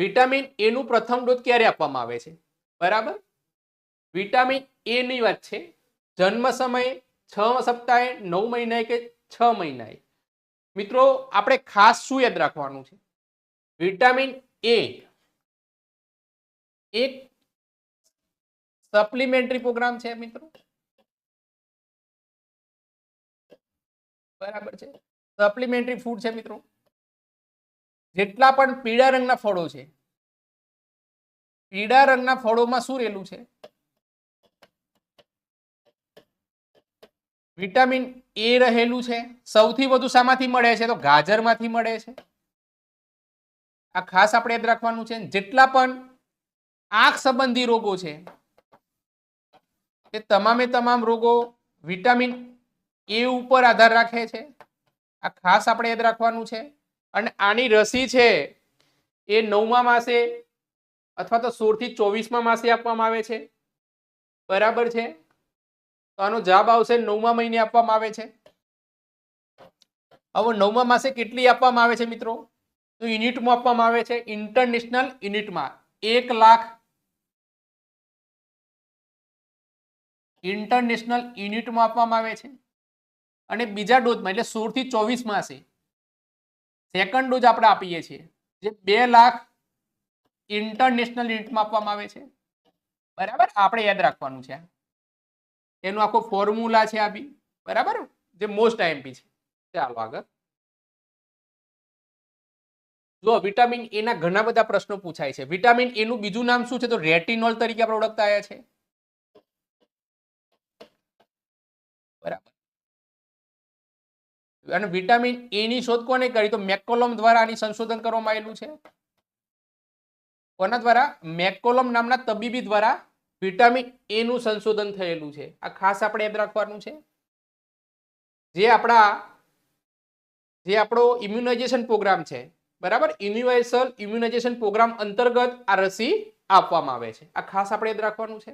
Vitamin A નું પ્રથમ dose ક્યારે આપવામાં આવે છે? બરાબર, વિટામિન એ ની વાત છે. જન્મ સમયે, 6 સપ્તાહે, 9 મહિનાએ કે 6 મહિનાએ? મિત્રો આપણે ખાસ શું યાદ રાખવાનું છે? વિટામિન એ એક સપ્લિમેન્ટરી પ્રોગ્રામ છે મિત્રો, બરાબર છે, સપ્લિમેન્ટરી ફૂડ છે મિત્રો. જેટલા પણ પીળા રંગના ફળો છે, પીળા રંગના ફળોમાં શું રહેલું છે? વિટામિન એ રહેલું છે. સૌથી વધુ શામાંથી મળે છે? તો ગાજરમાંથી મળે છે. આ ખાસ આપણે યાદ રાખવાનું છે. જેટલા પણ આંખ સંબંધી રોગો છે એ તમામે તમામ રોગો વિટામિન એ ઉપર આધાર રાખે છે. આ ખાસ આપણે યાદ રાખવાનું છે. અને આની રસી છે એ 9મા માસે અથવા તો 16 થી 24મા માસે આપવામાં આવે છે. બરાબર છે, તો આનો જવાબ આવશે 9મા મહિને આપવામાં આવે છે. હવે 9મા માસે કેટલી આપવામાં આવે છે મિત્રો? તો યુનિટમાં આપવામાં આવે છે, ઇન્ટરનેશનલ યુનિટમાં. 1 લાખ ઇન્ટરનેશનલ યુનિટમાં આપવામાં આવે છે. અને બીજા ડોઝમાં એટલે 16 થી 24 માસે સેકન્ડ ડોઝ આપણે આપીએ છીએ, જે 2 લાખ ઇન્ટરનેશનલ યુનિટમાં આપવામાં આવે છે. બરાબર, આપણે યાદ રાખવાનું છે. એનો આખો ફોર્મ્યુલા છે આ બી, બરાબર, જે મોસ્ટ આઈએમપી છે. ચાલો આગળ જો. વિટામિન એ ના ઘણા બધા પ્રશ્નો પૂછાય છે. વિટામિન એ નું બીજું નામ શું છે? તો રેટિનોલ તરીકે આપણે ઓળખતા આવ્યા છે. બરાબર, અને વિટામિન એ ની શોધ કોને કરી? તો મેકોલમ દ્વારા આની સંશોધન કરવામાં આવેલું છે. કોના દ્વારા? મેકોલમ નામના તબીબી દ્વારા વિટામિન એ નું સંશોધન થયેલું છે. આ ખાસ આપણે યાદ રાખવાનું છે. જે આપણો ઇમ્યુનાઇઝેશન પ્રોગ્રામ છે, બરાબર, યુનિવર્સલ ઇમ્યુનાઇઝેશન પ્રોગ્રામ અંતર્ગત આ રસી આપવામાં આવે છે. આ ખાસ આપણે યાદ રાખવાનું છે.